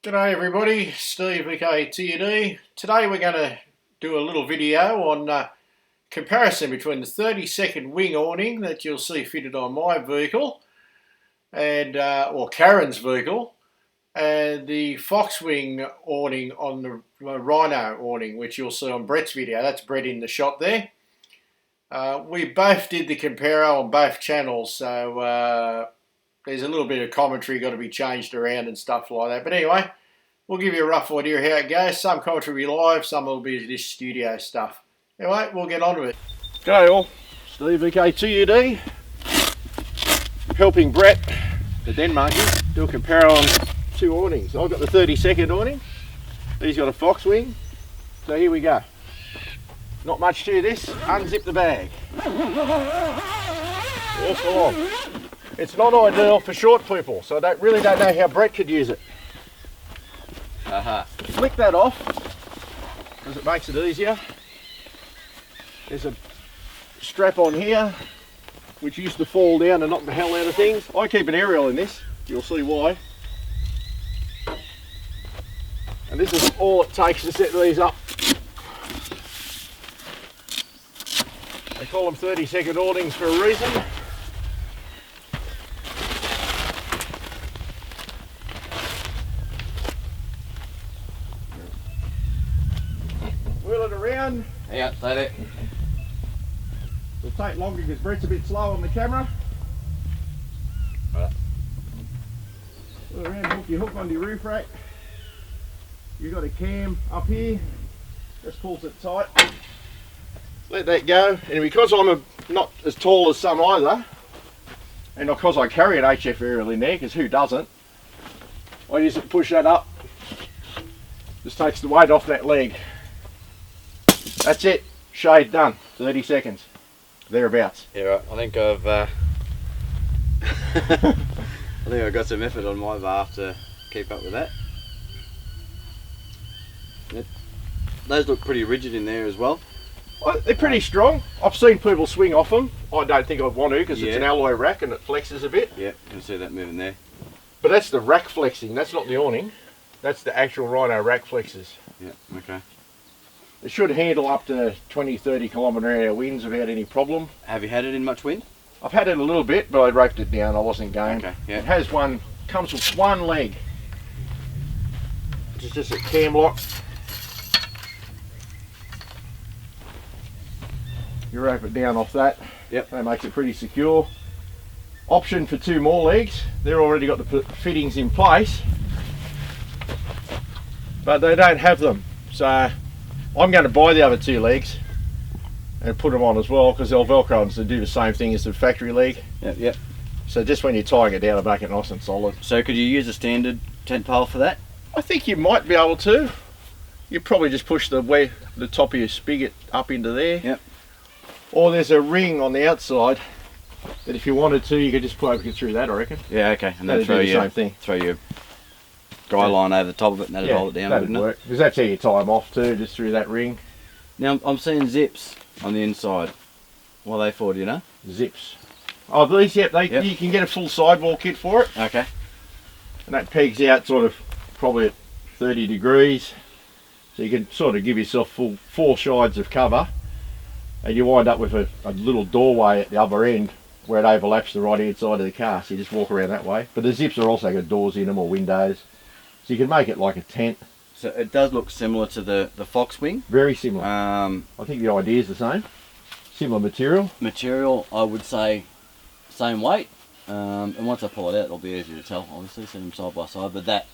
G'day everybody, Steve aka TUD. Today we're going to do a little video on comparison between the 30-second wing awning that you'll see fitted on my vehicle and or Karen's vehicle, and the Foxwing awning on the Rhino awning, which you'll see on Brett's video. That's Brett in the shot there. We both did the comparo on both channels, so there's a little bit of commentary got to be changed around and stuff like that. But anyway, we'll give you a rough idea of how it goes. Some commentary will be live, some will be this studio stuff. Anyway, we'll get on to it. G'day all, Steve aka TUD, helping Brett, the Denmarker, do a comparo on two awnings. I've got the 30-second awning, he's got a Foxwing, so here we go. Not much to this, unzip the bag. Walk along. It's not ideal for short people, so I really don't know how Brett could use it. Flick that off, because it makes it easier. There's a strap on here, which used to fall down and knock the hell out of things. I keep an aerial in this, you'll see why. And this is all it takes to set these up. They call them 30-second awnings for a reason. Wheel it around. Yeah, that it. It'll take longer because Brett's a bit slow on the camera. Wheel around, hook your hook onto your roof rack. You've got a cam up here. Just pulls it tight. Let that go. And because I'm not as tall as some either, and because I carry an HF aerial in there, because who doesn't, I use it to push that up. Just takes the weight off that leg. That's it, shade done, 30 seconds, thereabouts. Yeah, right. I think I've got some effort on my behalf to keep up with that. Those look pretty rigid in there as well. They're pretty strong. I've seen people swing off them. I don't think I'd want to because it's an alloy rack and it flexes a bit. Yeah, you can see that moving there. But that's the rack flexing, that's not the awning. That's the actual Rhino rack flexes. Yeah, okay. It should handle up to 20-30 km/h winds without any problem. Have you had it in much wind? I've had it a little bit, but I roped it down. I wasn't going. Okay, yeah. It has comes with one leg, which is just a cam lock. You rope it down off that. Yep. That makes it pretty secure. Option for two more legs. They're already got the fittings in place, but they don't have them. So I'm going to buy the other two legs and put them on as well, because they'll Velcro and do the same thing as the factory leg. Yep, yep. So just when you're tying it down, it'll make it nice and solid. So could you use a standard tent pole for that? I think you might be able to. You probably just push the top of your spigot up into there. Yep. Or there's a ring on the outside that if you wanted to, you could just poke it through that, I reckon. Yeah, okay. And That'd then do the same thing. Throw your dry line over the top of it and that'd hold it down, that'd wouldn't work. Because that's how you tie them off too, just through that ring. Now I'm seeing zips on the inside. What are they for, do you know? Zips. Oh, these, you can get a full sidewall kit for it. Okay. And that pegs out sort of probably at 30 degrees. So you can sort of give yourself full 4 sides of cover. And you wind up with a little doorway at the other end where it overlaps the right hand side of the car, so you just walk around that way. But the zips are also got doors in them or windows, so you can make it like a tent. So it does look similar to the Foxwing. Very similar. I think the idea is the same. Similar material. Material, I would say same weight, and once I pull it out it'll be easier to tell, obviously, see them side by side, but that,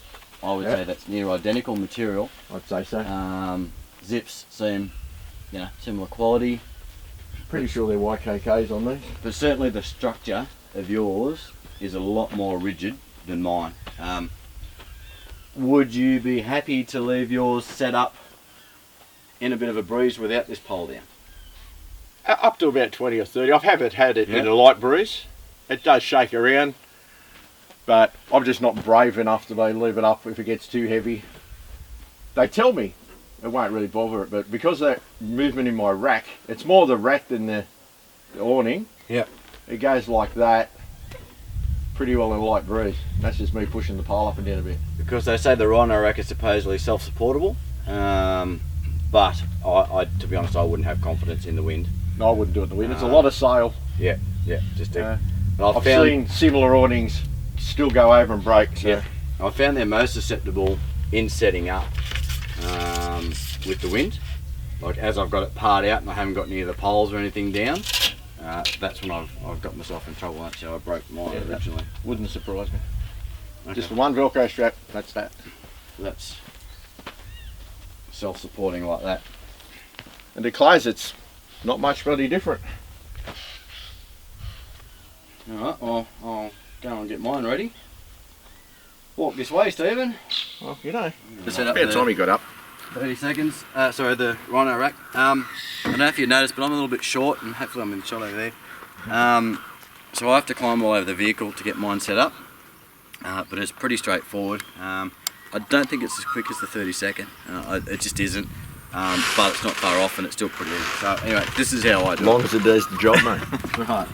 I would say that's near identical material. I'd say so. Zips seem, similar quality. Pretty sure they're YKKs on these. But certainly the structure of yours is a lot more rigid than mine. Would you be happy to leave yours set up in a bit of a breeze without this pole down? Up to about 20 or 30. I haven't had it in a light breeze. It does shake around, but I'm just not brave enough to leave it up if it gets too heavy. They tell me it won't really bother it, but because of that movement in my rack, it's more the rack than the awning. Yeah. It goes like that pretty well in a light breeze. That's just me pushing the pole up and down a bit. because they say the rhino rack is supposedly self-supportable, but I, to be honest, I wouldn't have confidence in the wind. No, I wouldn't do it in the wind. It's a lot of sail. Yeah, just I've seen similar awnings still go over and break. So. Yeah, I found they're most susceptible in setting up with the wind. Like as I've got it parred out and I haven't got any of the poles or anything down, that's when I've got myself in trouble. Actually, I broke mine originally. Wouldn't surprise me. Okay. Just the one Velcro strap. That's that. That's self-supporting like that. And the clays, it's not much bloody different. Alright, well, I'll go and get mine ready. Walk this way, Stephen. Well, you know. About time he got up. 30 seconds. Sorry, the rhino rack. I don't know if you noticed, but I'm a little bit short, and hopefully I'm in the shot over there. So I have to climb all over the vehicle to get mine set up. But it's pretty straightforward. I don't think it's as quick as the 30-second. It just isn't. But it's not far off, and it's still pretty easy. So anyway, this is how I do it. As long as it does the job, mate. Right.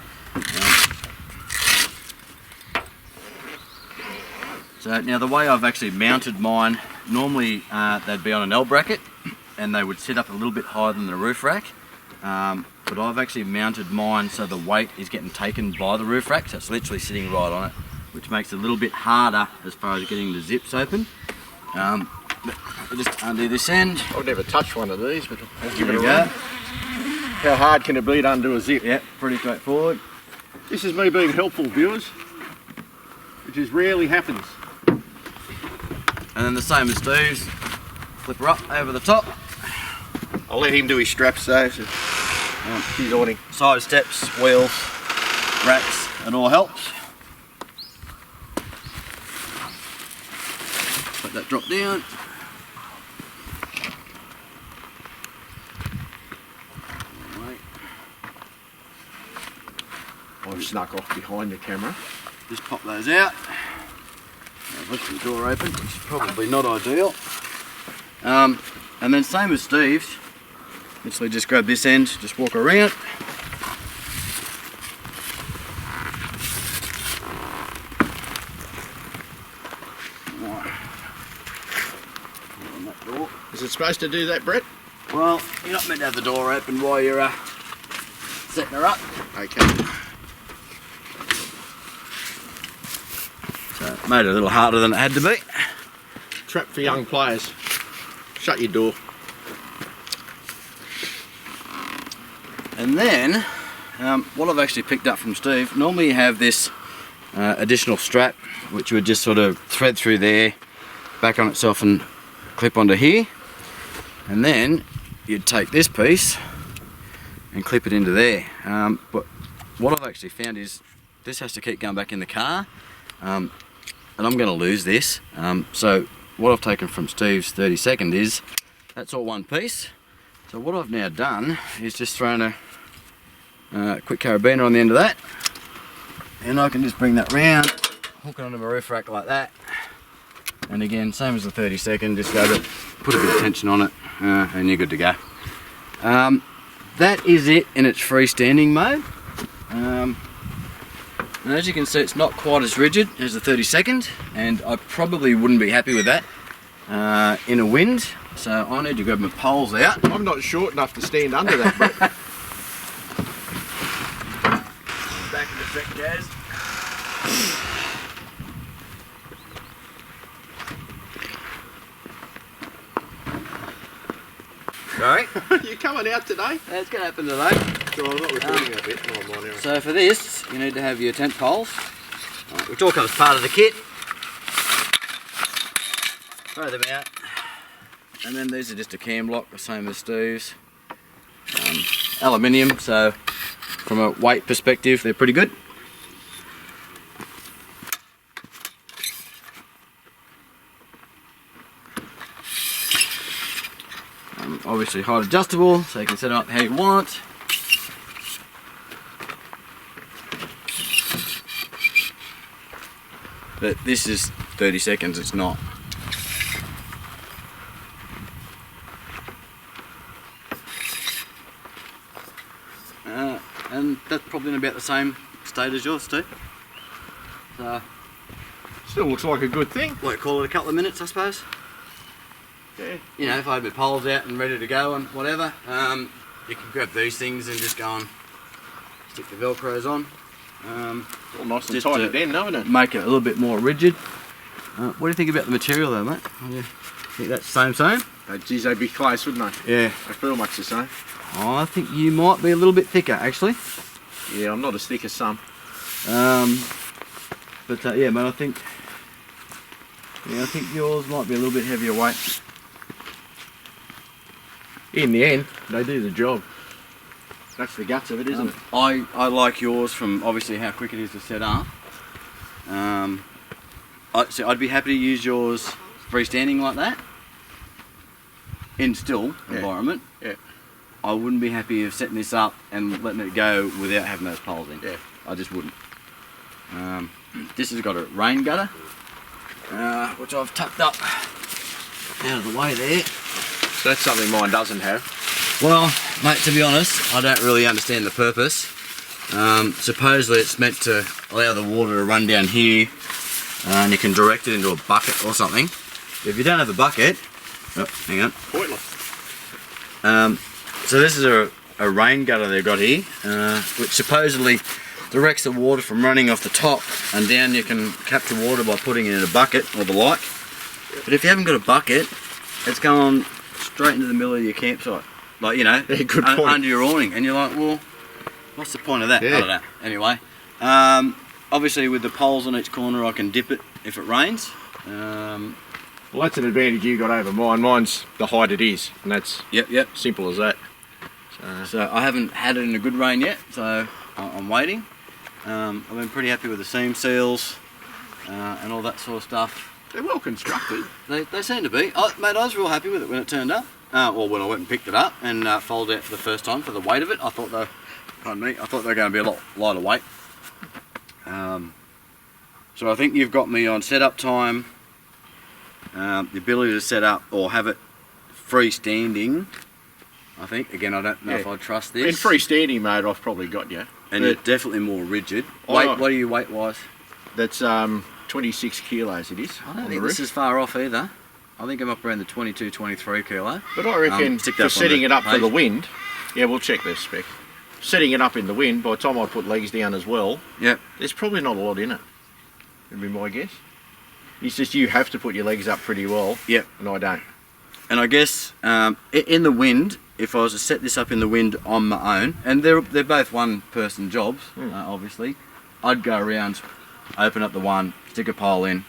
So now the way I've actually mounted mine, normally they'd be on an L bracket and they would sit up a little bit higher than the roof rack. But I've actually mounted mine so the weight is getting taken by the roof rack, so it's literally sitting right on it, which makes it a little bit harder as far as getting the zips open. But I'll just undo this end. I've never touched one of these, but I'll give There it a we go. go. How hard can it be to undo a zip? Yeah, pretty straightforward. This is me being helpful, viewers, which is rarely happens. And then the same as Steve's, flip her up over the top. I'll let him do his straps though. So he's awning. Side steps, wheels, racks, it all helps. Let that drop down. Right. I've snuck off behind the camera. Just pop those out. I've left the door open, which is probably not ideal. And then same as Steve's, literally just grab this end, just walk around. Is it supposed to do that, Brett? Well, you're not meant to have the door open while you're setting her up. Okay. So it made it a little harder than it had to be. Trap for young players. Shut your door. And then, what I've actually picked up from Steve, normally you have this additional strap, which would just sort of thread through there, back on itself and clip onto here. And then you'd take this piece and clip it into there. But what I've actually found is this has to keep going back in the car, and I'm going to lose this. So what I've taken from Steve's 30-second is that's all one piece. So what I've now done is just thrown a quick carabiner on the end of that, and I can just bring that round, hook it onto my roof rack like that, and again, same as the 30-second, just go to put a bit of tension on it, and you're good to go. That is it in its freestanding mode. And as you can see, it's not quite as rigid as the 30-second, and I probably wouldn't be happy with that in a wind. So I need to grab my poles out. I'm not short enough to stand under that, Brett. Back in the sec, Jazz. Sorry? You coming out today? That's going to happen today. So I'm not recording a bit. Oh, I'm on here. So for this, you need to have your tent poles, which all comes part of the kit. Throw them out. And then these are just a cam block, the same as Steve's. Aluminium, so from a weight perspective, they're pretty good. Obviously height adjustable, so you can set them up how you want. But this is 30 seconds, it's not. And that's probably in about the same state as yours, Steve. So Still looks like a good thing. What, call it a couple of minutes, I suppose? Yeah. You know, if I had my poles out and ready to go and whatever, you can grab these things and just go and stick the Velcros on. All nice and just tight at the end, isn't it? Make it a little bit more rigid. What do you think about the material though, mate? You think that's the same? Oh, geez, they'd be close, wouldn't they? Yeah. They feel much the same. Oh, I think you might be a little bit thicker actually. Yeah, I'm not as thick as some. But yeah, mate, I think yours might be a little bit heavier weight. In the end, they do the job. That's the guts of it, isn't it? I like yours from obviously how quick it is to set up. So I'd be happy to use yours freestanding like that in still environment. Yeah. I wouldn't be happy of setting this up and letting it go without having those poles in. Yeah. I just wouldn't. This has got a rain gutter, which I've tucked up out of the way there. So that's something mine doesn't have. Well, mate, to be honest, I don't really understand the purpose. Supposedly it's meant to allow the water to run down here, and you can direct it into a bucket or something. If you don't have a bucket, oh, hang on. Pointless. So this is a rain gutter they've got here, which supposedly directs the water from running off the top and down. You can capture water by putting it in a bucket or the like. But if you haven't got a bucket, it's going straight into the middle of your campsite. Like, you know, yeah, good point. Under your awning. And you're like, well, what's the point of that? Yeah. I don't know. Anyway, obviously with the poles on each corner I can dip it if it rains. Well, that's an advantage you got over mine. Mine's the height it is, and that's Yep. simple as that. So I haven't had it in a good rain yet, so I'm waiting. I've been pretty happy with the seam seals and all that sort of stuff. They're well constructed. They seem to be. Mate, I was real happy with it when it turned up. Well, when I went and picked it up and folded it for the first time for the weight of it, I thought they were going to be a lot lighter weight. So I think you've got me on setup time, the ability to set up or have it freestanding. I think, again, I don't know if I trust this. In freestanding mode, I've probably got you. And you're definitely more rigid. Oh, What are you weight-wise? That's 26 kilos it is. I don't think this is far off either. I think I'm up around the 22, 23 kilo. But I reckon for setting it up for the wind, yeah, we'll check this spec. Setting it up in the wind, by the time I put legs down as well, there's probably not a lot in it, would be my guess. It's just you have to put your legs up pretty well, and I don't. And I guess in the wind, if I was to set this up in the wind on my own, and they're both one-person jobs, obviously, I'd go around, open up the one, stick a pole in,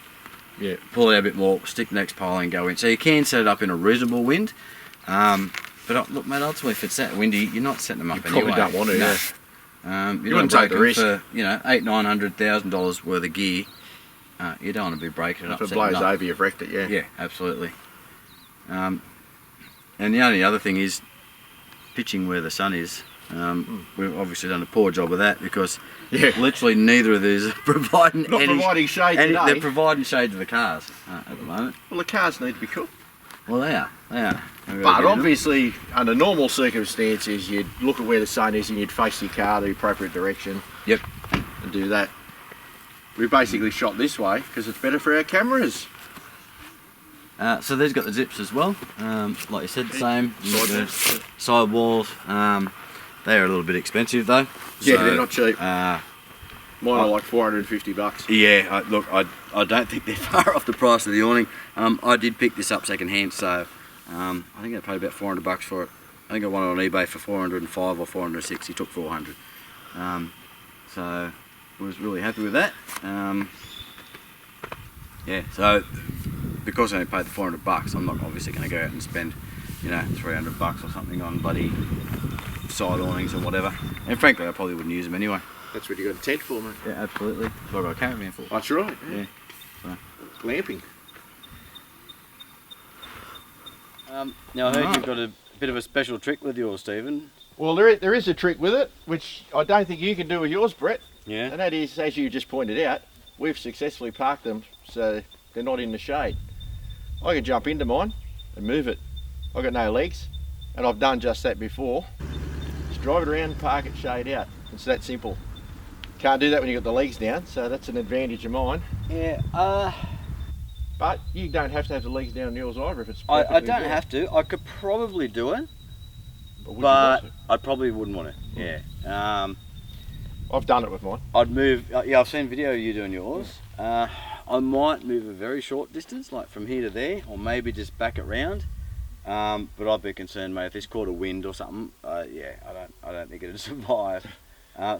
pull it out a bit more, stick the next pole in, go in. So you can set it up in a reasonable wind. But look, mate, ultimately, if it's that windy, you're not setting them up anyway. You probably don't want to, you wouldn't take the risk. For, you know, $800,000-$900,000 worth of gear. You don't want to be breaking it up. If it blows over, you've wrecked it, Yeah, absolutely. And the only other thing is pitching where the sun is. We've obviously done a poor job of that because literally neither of these are providing providing shade today. They're providing shade to the cars at the moment. Well, the cars need to be cooked. Well, they are. But obviously, under normal circumstances, you'd look at where the sun is and you'd face your car the appropriate direction. Yep. And do that. We basically shot this way because it's better for our cameras. So these got the zips as well. Like you said, the same. Side walls. They're a little bit expensive though. Yeah, so, they're not cheap. Mine are like $450. Yeah, look, I don't think they're far off the price of the awning. I did pick this up second hand, so I think I paid about $400 for it. I think I won it on eBay for 405 or 406. He took 400. So I was really happy with that. Yeah, so because I only paid the $400, I'm not obviously going to go out and spend, you know, $300 or something on bloody side awnings or whatever. And frankly, I probably wouldn't use them anyway. That's what you got a tent for, mate. Yeah, absolutely. That's what I got a caravan for. That's right. Yeah. So. Glamping. Now I heard you've got a bit of a special trick with yours, Stephen. Well, there is a trick with it, which I don't think you can do with yours, Brett. Yeah. And that is, as you just pointed out, we've successfully parked them so they're not in the shade. I can jump into mine and move it. I've got no legs, and I've done just that before. Just drive it around, park it, shade out. It's that simple. Can't do that when you got the legs down, so that's an advantage of mine. Yeah. But you don't have to have the legs down on yours either if it's I perfectly don't good. have to. I could probably do it, But, would you but want I probably wouldn't want to. Yeah. to? I've done it with mine. I'd move. Yeah, I've seen video of you doing yours. I might move a very short distance, like from here to there, or maybe just back it round. But I'd be concerned, mate, if this caught a wind or something. Yeah, I don't think it'd survive.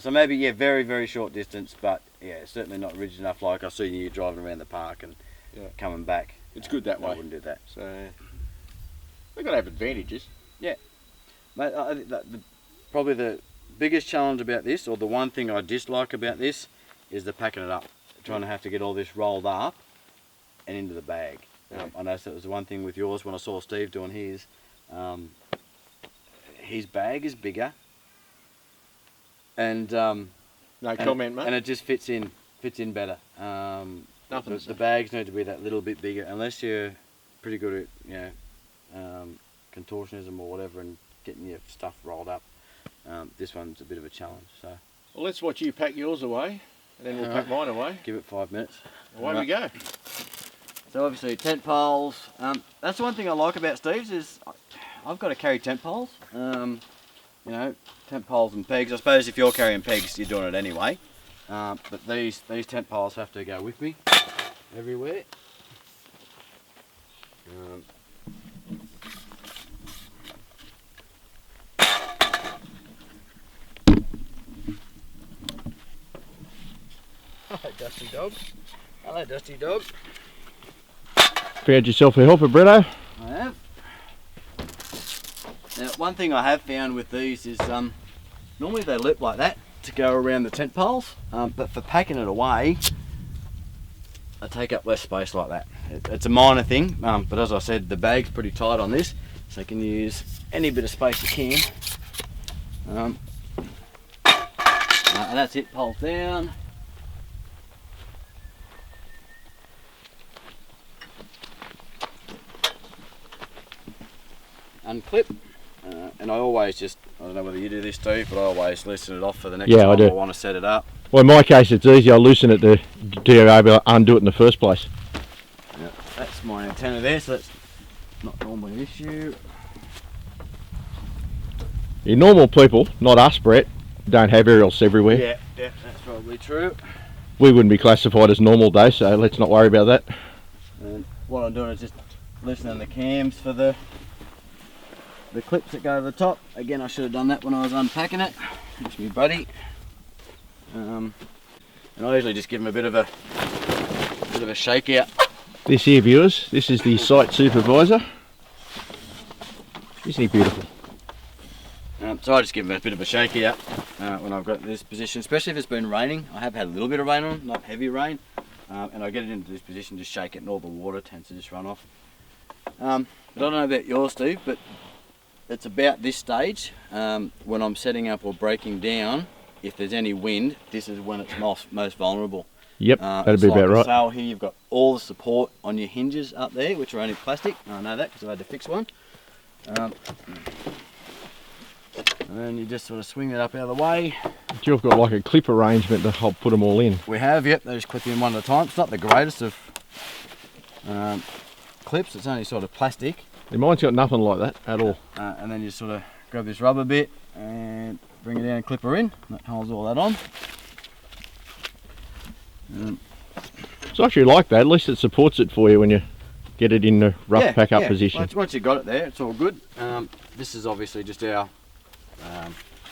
So maybe, yeah, very, very short distance, but yeah, certainly not rigid enough. Like I see you driving around the park and coming back. It's good that way. I wouldn't do that. So they've got to have advantages. Yeah, mate. I think that probably the biggest challenge about this, or the one thing I dislike about this, is the packing it up. Trying to have to get all this rolled up and into the bag. I noticed that was the one thing with yours when I saw Steve doing his. His bag is bigger, and No comment, mate. and it just fits in better. The bags need to be that little bit bigger, unless you're pretty good at contortionism or whatever and getting your stuff rolled up. This one's a bit of a challenge. So Well, let's watch you pack yours away, and then we'll pack mine away. give it 5 minutes. Away we go. So obviously tent poles. That's the one thing I like about Steve's is I've got to carry tent poles. You know, tent poles and pegs. I suppose if you're carrying pegs, you're doing it anyway. But these tent poles have to go with me everywhere. Hello, Dusty Dog. Hello, Dusty Dog. Found yourself a helper, Bretto? I have. Now, one thing I have found with these is normally they lip like that to go around the tent poles, but for packing it away, they take up less space like that. It's a minor thing, but as I said, the bag's pretty tight on this, so you can use any bit of space you can. And that's it, poles down. Unclip, and I always just, I don't know whether you do this, Steve, but I always loosen it off for the next time I want to set it up. Well, in my case, it's easy. I loosen it to be able to undo it in the first place. Yep, that's my antenna there, so that's not normally an issue. Yeah, normal people, not us, Brett, don't have aerials everywhere. Yeah, that's probably true. We wouldn't be classified as normal though, so let's not worry about that. And what I'm doing is just loosening the cams for the clips that go to the top. Again, I should have done that when I was unpacking it. It's me buddy. And I usually just give him a bit of a shake out. This here, viewers, this is the site supervisor. Isn't he beautiful? So I just give him a bit of a shake out when I've got this position, especially if it's been raining. I have had a little bit of rain on, not heavy rain. And I get it into this position, just shake it, and all the water tends to just run off. But I don't know about yours, Steve, but it's about this stage when I'm setting up or breaking down. If there's any wind, this is when it's most vulnerable. Yep, that'd be about right. So here you've got all the support on your hinges up there, which are only plastic. I know that because I had to fix one. And then you just sort of swing that up out of the way. You've got like a clip arrangement to help put them all in. We have, yep, they just clip in one at a time. It's not the greatest of clips, it's only sort of plastic. Yeah, mine's got nothing like that at all. And then you sort of grab this rubber bit and bring it down and clip her in. That holds all that on. It's actually like that, at least it supports it for you when you get it in the rough pack up position. Once you've got it there, it's all good. This is obviously just our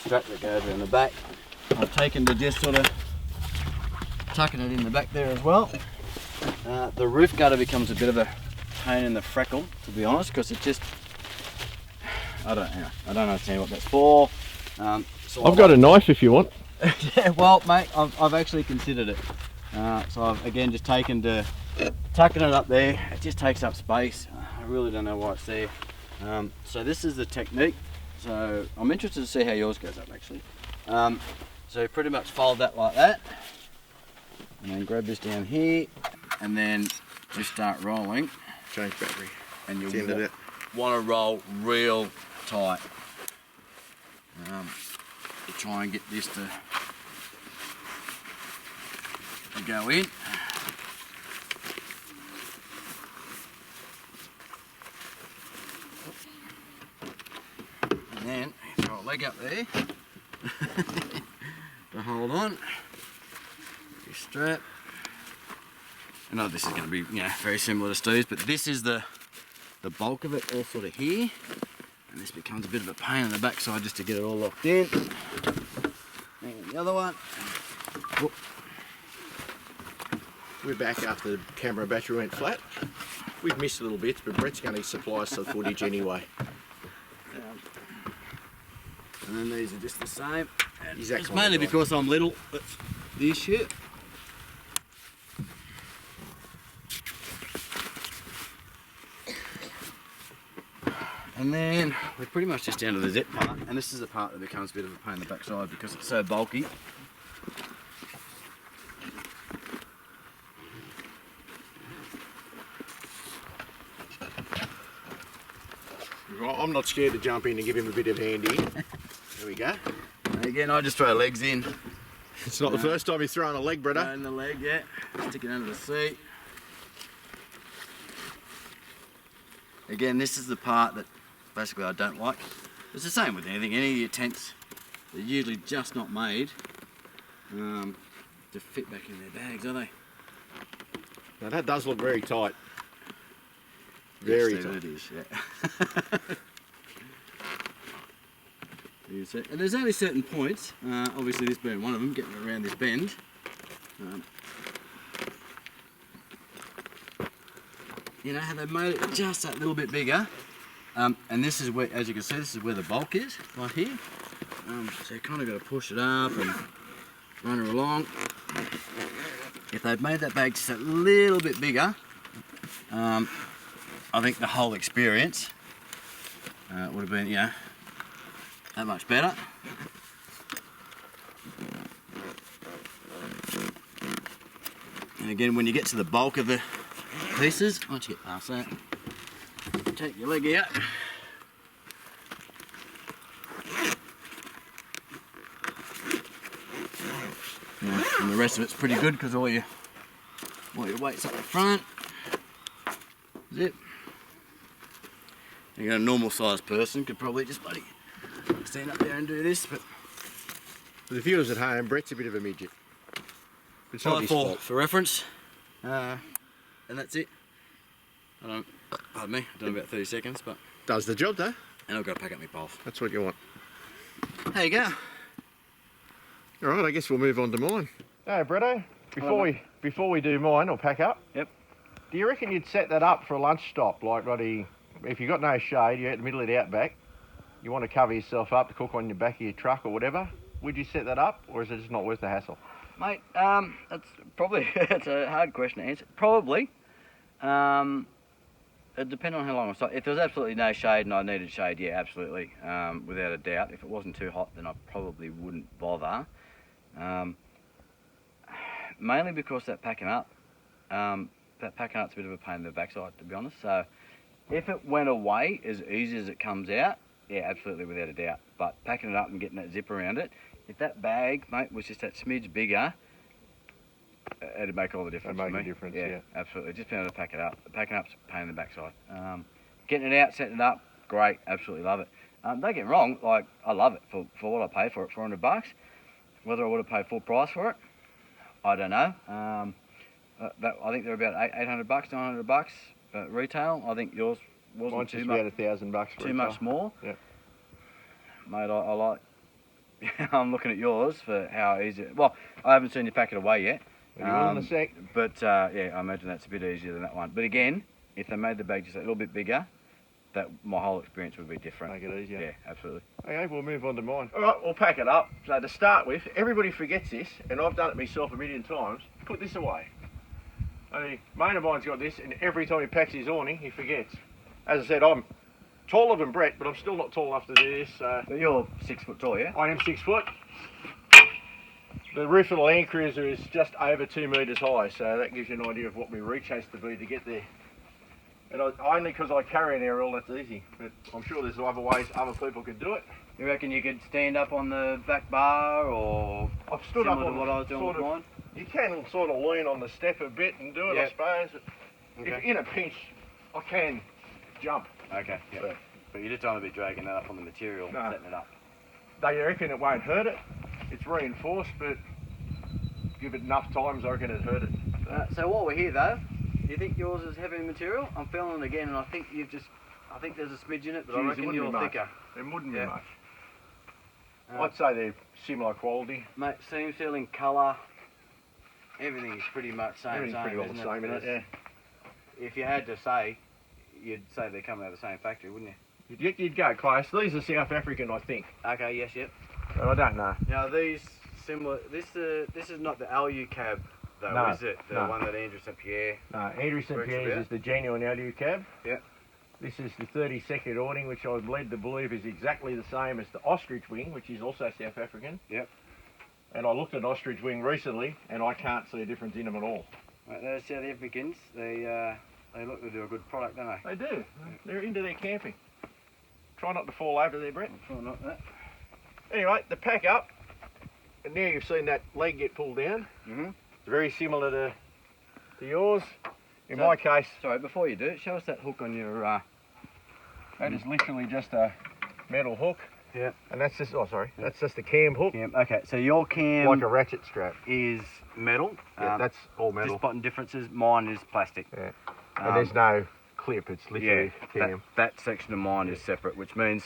strap that goes around the back. I've taken to just sort of tucking it in the back there as well. The roof gutter becomes a bit of a pain in the freckle, to be honest, because it just, I don't understand what that's for. So I've got a knife if you want. Yeah, well, mate, I've actually considered it. So I've again just taken to tucking it up there. It just takes up space. I really don't know why it's there. So this is the technique. So I'm interested to see how yours goes up actually. So pretty much fold that like that, and then grab this down here, and then just start rolling. Change battery. And you want to roll real tight. To try and get this to to go in. And then throw a leg up there to hold on. Your strap. I know this is going to be, you know, very similar to Steve's, but this is the bulk of it all sort of here. And this becomes a bit of a pain in the backside just to get it all locked in. And the other one. Whoop. We're back after the camera battery went flat. We've missed a little bit, but Brett's going to supply us the footage anyway. And then these are just the same. And Exactly. It's mainly because I'm little, that's the issue. And then we're pretty much just down to the zip part, and this is the part that becomes a bit of a pain in the backside because it's so bulky. I'm not scared to jump in and give him a bit of hand here. There we go. And again, I just throw legs in. It's not the first time you've thrown a leg, Bretta. Throw in the leg, yeah. Stick it under the seat. Again, this is the part that basically I don't like. It's the same with anything. Any of your tents, they're usually just not made to fit back in their bags, are they? Now that does look very tight. Very Yes, tight. it is, yeah. And there's only certain points, obviously this being one of them, getting around this bend. You know how they've made it just that little bit bigger. And this is where, as you can see, this is where the bulk is, right here. So you kind of got to push it up and run her along. If they'd made that bag just a little bit bigger, I think the whole experience would have been, you know, that much better. And again, when you get to the bulk of the pieces, once you get past that, take your leg out. Yeah, and the rest of it's pretty good because all your weight's up the front. Zip. You got a normal sized person could probably just bloody stand up there and do this, but For the viewers at home, Brett's a bit of a midget. It's not his fault. for reference. And that's it. Pardon me, I've done about 30 seconds, but Does the job though. and I've got to pack up my poles. That's what you want. There you go. Alright, I guess we'll move on to mine. Hey Bretto, before we do mine or pack up. Yep. Do you reckon you'd set that up for a lunch stop? Like, bloody, if you've got no shade, you're at the middle of the outback, you want to cover yourself up to cook on the back of your truck or whatever, would you set that up, or is it just not worth the hassle? Mate, that's probably, it's a hard question to answer. Probably. It depends on how long I stop. If there was absolutely no shade and I needed shade, yeah, absolutely, without a doubt. If it wasn't too hot, then I probably wouldn't bother. Mainly because that packing up's a bit of a pain in the backside, to be honest. So if it went away as easy as it comes out, yeah, absolutely, without a doubt. But packing it up and getting that zip around it, if that bag, mate, was just that smidge bigger, it'd make all the difference. It'd make a difference, yeah. Absolutely. Just being able to pack it up. Packing up's a pain in the backside. Getting it out, setting it up, great, absolutely love it. Don't get me wrong, like, I love it for what I paid for it, $400. Whether I would have paid full price for it, I don't know. I think they're about $800, $900 retail. I think yours wasn't Mine's too just much. about $1,000 for Too much more. Yeah. Mate, I like. I'm looking at yours for how easy. Well, I haven't seen you pack it away yet. You will in a sec. But yeah, I imagine that's a bit easier than that one. But again, if they made the bag just a little bit bigger, that my whole experience would be different. Make it easier. Yeah, absolutely. Okay, we'll move on to mine. All right, we'll pack it up. So to start with, everybody forgets this, and I've done it myself a million times. Put this away. Only mate of mine's got this, and every time he packs his awning, he forgets. As I said, I'm taller than Brett, but I'm still not tall enough to do this. But you're 6 foot tall, yeah? I am 6 foot. The roof of the Land Cruiser is just over 2 metres high, so that gives you an idea of what my reach has to be to get there. And only because I carry an aerial, that's easy. But I'm sure there's other ways other people could do it. You reckon you could stand up on the back bar, or I've stood up similar on to what I was doing with mine? You can sort of lean on the step a bit and do it, Yep. I suppose. Okay. If in a pinch, I can jump. Okay, yeah. But you just don't want to be dragging that up on the material, setting it up. They reckon it won't hurt it. It's reinforced, but give it enough times, I reckon it'd hurt it. So while we're here though, do you think yours is heavy material? I'm feeling it again, and I think I think there's a smidge in it, but I reckon you're thicker. There wouldn't be Yeah. much. I'd say they're similar quality. Mate, seam sealing, colour, everything is pretty much same. Everything's pretty well the same in it, yeah. If you had to say, you'd say they're coming out of the same factory, wouldn't you? You'd go close. These are South African, I think. Okay, yes, yep. But I don't know. Now these similar, this is not the LU cab though, No, is it? The no. one that Andrew St Pierre. No, Andrew St Works Pierre's about. is the genuine LU cab. Yep. This is the 32nd awning, which I'm led to believe is exactly the same as the ostrich wing, which is also South African. Yep. And I looked at ostrich wing recently, and I can't see a difference in them at all. Right, those South Africans, they look to do a good product, don't they? They do. They're into their camping. Try not to fall over there, Brett. Try not that. Anyway, the pack up, and now you've seen that leg get pulled down. Mhm. It's very similar to yours. In my case, Sorry, before you do it, show us that hook on your. that is literally just a metal hook. Yeah. And that's just, that's just a cam hook, Cam. Okay, so your cam like a ratchet strap. is metal. Yeah, that's all metal. Just button differences. Mine is plastic. Yeah. And there's no clip, it's literally cam. That section of mine is separate, which means,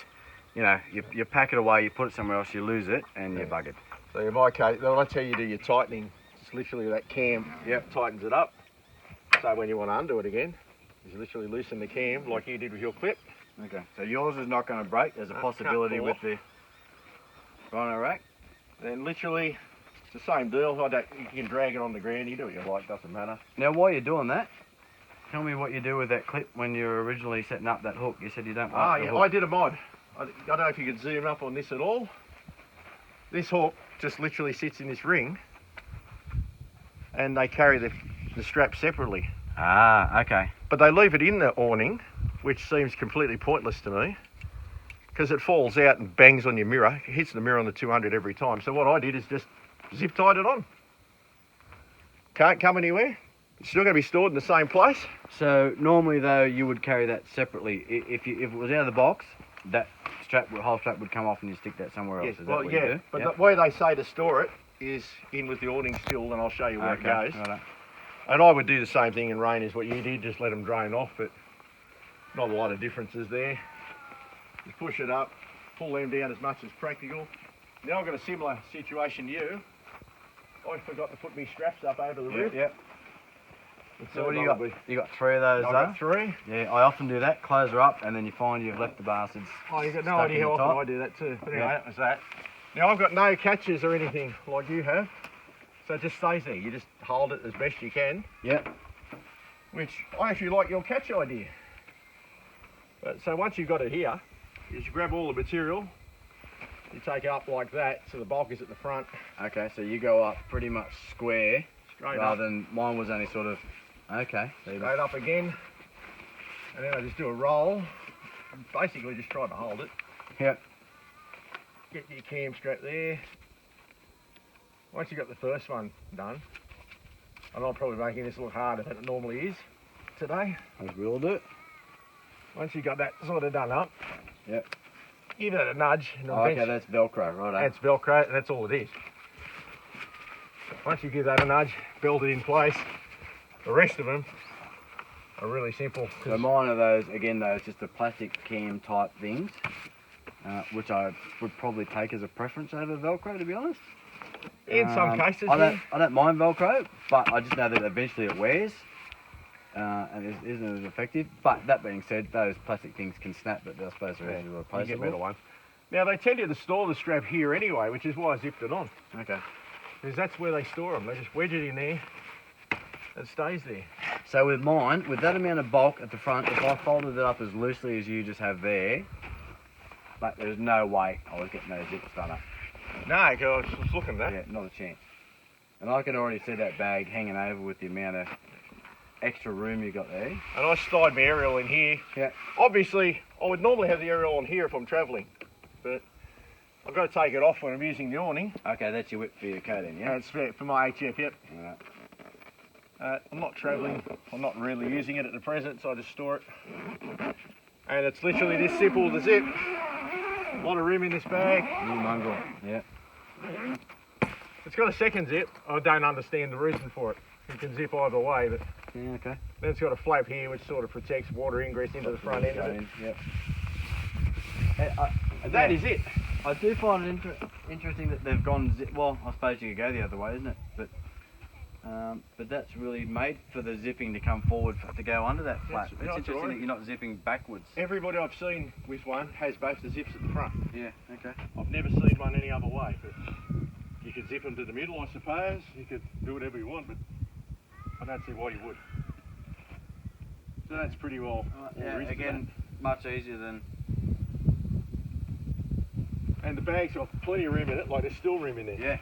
you know, you pack it away, you put it somewhere else, you lose it, and you're buggered. So in my case, when I tell you do your tightening, just literally that cam tightens it up. So when you want to undo it again, you literally loosen the cam like you did with your clip. Okay, so yours is not going to break. There's a possibility with the rhino rack. Then literally, it's the same deal. You can drag it on the ground, you do what you like, doesn't matter. Now, while you're doing that, tell me what you do with that clip when you're originally setting up that hook. You said you don't like the hook. I did a mod. I don't know if you can zoom up on this at all. This hook just literally sits in this ring, and they carry the strap separately. Ah, okay. But they leave it in the awning, which seems completely pointless to me, because it falls out and bangs on your mirror. It hits the mirror on the 200 every time. So what I did is just zip tied it on. Can't come anywhere. It's still going to be stored in the same place. So normally though, you would carry that separately. If it was out of the box, that whole strap would come off and you stick that somewhere else. Yes, Is that what you do? but the way they say to store it is in with the awning still, and I'll show you where it goes. Righto. And I would do the same thing in rain as what you did, just let them drain off, but not a lot of differences there. Just push it up, pull them down as much as practical. Now I've got a similar situation to you. I forgot to put my straps up over the roof. Yep. So what do you got? You got 3 of those I've though? got 3. Yeah, I often do that. Close her up, and then you find you've left the bastards. Oh, you've got no stuck idea in how the often top. I do that too. But anyway, Yeah. that was that. Now I've got no catches or anything like you have. So it just stays there. You just hold it as best you can. Yep. Which I actually like your catch idea. But, so once you've got it here, you just grab all the material, you take it up like that, so the bulk is at the front. Okay, so you go up pretty much square, Straight rather up, than mine was only sort of. Okay. straight up again, and then I just do a roll. And basically just try to hold it. Yep. Get your cam strap there. Once you've got the first one done, and I'm probably making this look harder than it normally is today. As we all do. Once you've got that sort of done up, Yep. give it a nudge. And Okay, that's Velcro, right? That's Velcro, and that's all it is. Once you give that a nudge, belt it in place, the rest of them are really simple. So mine are those, again, those just the plastic cam type things, which I would probably take as a preference over Velcro, to be honest. In some cases, I don't mind Velcro, but I just know that eventually it wears, and it isn't as effective. But that being said, those plastic things can snap, but I suppose they're easily you get replaceable. metal ones. Now they tell you to store the strap here anyway, which is why I zipped it on. Okay. Because that's where they store them. They just wedge it in there, it stays there. So with mine, with that amount of bulk at the front, if I folded it up as loosely as you just have there, like there's no way I was getting those zips done up. No, because I was looking at that. Yeah, not a chance. And I can already see that bag hanging over with the amount of extra room you got there. And I slide my aerial in here. Yeah. Obviously, I would normally have the aerial on here if I'm travelling, but I've got to take it off when I'm using the awning. Okay, that's your whip for your coat then, yeah? It's for my HF, yep. Alright. I'm not travelling, I'm not really using it at the present, so I just store it. And it's literally this simple to zip. A lot of room in this bag. New mongrel, yeah. It's got a second zip. I don't understand the reason for it. You can zip either way, but Yeah, okay. then it's got a flap here which sort of protects water ingress into the front end of it. Yep. And that is it. I do find it interesting that they've gone zip. Well, I suppose you could go the other way, isn't it? But that's really made for the zipping to come forward to go under that flap. It's interesting right. that you're not zipping backwards. Everybody I've seen with one has both the zips at the front. Yeah, okay. I've never seen one any other way. But you could zip them to the middle, I suppose. You could do whatever you want, but I don't see why you would. So that's pretty well. Yeah, again, much easier than. And the bag's got plenty of room in it, like there's still room in there. Yeah,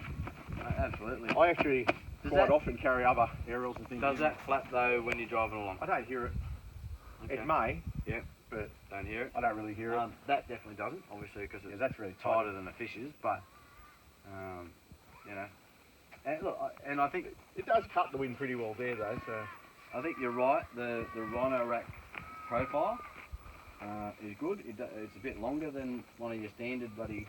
absolutely. I actually quite often carry other aerials and things. Does that flap though when you're driving along? I don't hear it. Okay. It may. Yeah, but don't hear it. I don't really hear it. That definitely doesn't, obviously, because it's that's really tighter than the fish's. But you know, and look, and I think it does cut the wind pretty well there, though. So I think you're right. The Rhino rack profile is good. It's a bit longer than one of your standard bloody,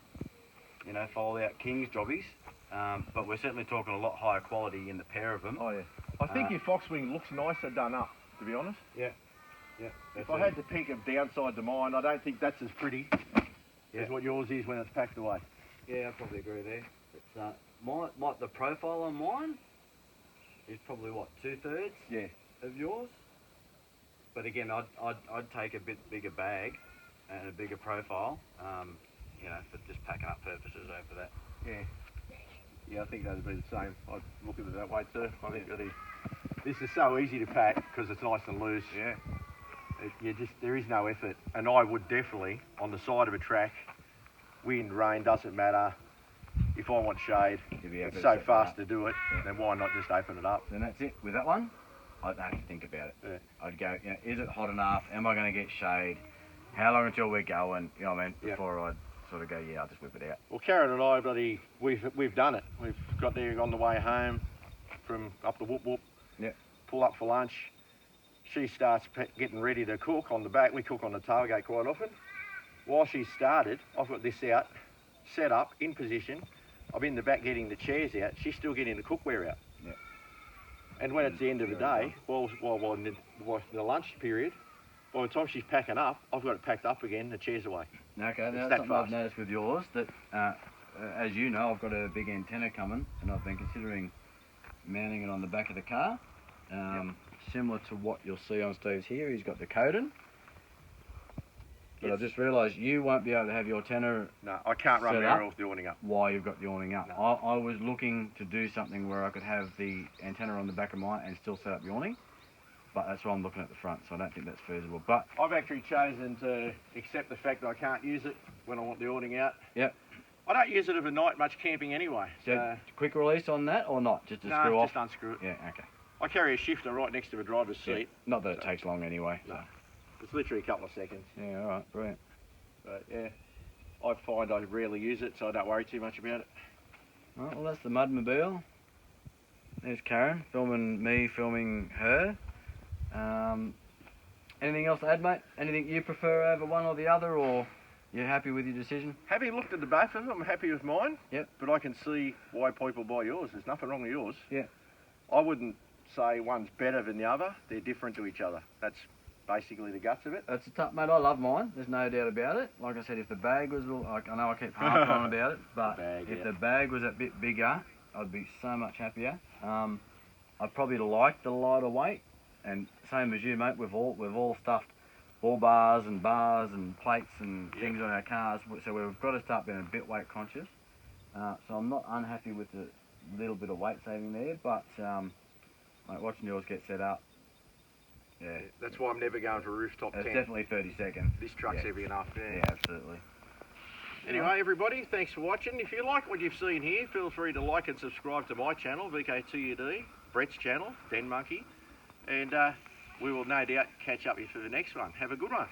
fold out King's jobbies. But we're certainly talking a lot higher quality in the pair of them. Oh yeah. I think your Foxwing looks nicer done up, to be honest. Yeah. Yeah. If I had to pick a downside to mine, I don't think that's as pretty as what yours is when it's packed away. Yeah, I probably agree there. But, the profile on mine is probably what, 2/3 of yours. But again, I'd take a bit bigger bag and a bigger profile, for just packing up purposes over that. Yeah, I think that'd be the same. I'd look at it that way too. I think this is so easy to pack because it's nice and loose. Yeah. There is no effort, and I would definitely on the side of a track, wind, rain, doesn't matter. If I want shade, it's so fast to do it, then why not just open it up? Then that's it. With that one, I don't have to think about it. Yeah. I'd go, is it hot enough? Am I going to get shade? How long until we're going? You know what I mean? Before I'd sort of go, I'll just whip it out. Well, Karen and I, we've done it. We've got there on the way home from up the whoop whoop. Yeah. Pull up for lunch. She starts getting ready to cook on the back. We cook on the tailgate quite often. While she started, I've got this out, set up, in position. I'm in the back getting the chairs out. She's still getting the cookware out. Yeah. And when it's the end of the day, while in the lunch period, by the time she's packing up, I've got it packed up again, the chair's away. Okay, now that's something I've noticed with yours, that as you know, I've got a big antenna coming, and I've been considering mounting it on the back of the car. Similar to what you'll see on Steve's here, he's got the Coden. But I just realised you won't be able to have your antenna. No, I can't run the aerial with the awning up. While you've got the awning up. No. I was looking to do something where I could have the antenna on the back of mine and still set up the awning. But that's why I'm looking at the front, so I don't think that's feasible. But I've actually chosen to accept the fact that I can't use it when I want the awning out. Yep. I don't use it overnight much camping anyway. So quick release on that or not? Just to screw off? Just unscrew it. Yeah, okay. I carry a shifter right next to the driver's seat. Not that it takes long anyway. No. It's literally a couple of seconds. Yeah, alright, brilliant. But yeah, I find I rarely use it, so I don't worry too much about it. Alright, well that's the Mudmobile. There's Karen, filming her. Anything else to add, mate? Anything you prefer over one or the other, or you're happy with your decision? Having looked at the both of them, I'm happy with mine. Yep. But I can see why people buy yours. There's nothing wrong with yours. Yeah. I wouldn't say one's better than the other. They're different to each other. That's basically the guts of it. That's a tough, mate. I love mine. There's no doubt about it. Like I said, if the bag was, I know I keep harping on about it, but if the bag was a bit bigger, I'd be so much happier. I'd probably like the lighter weight, and same as you, mate. We've all stuffed ball bars and plates and things on our cars, so we've got to start being a bit weight conscious. So I'm not unhappy with the little bit of weight saving there, but like watching yours get set up. Yeah, that's why I'm never going for rooftop tent. It's definitely 30 seconds. This truck's heavy enough. Yeah, absolutely. Anyway, everybody, thanks for watching. If you like what you've seen here, feel free to like and subscribe to my channel, VK2UD, Brett's channel, Den Monkey, and we will no doubt catch up with you for the next one. Have a good one.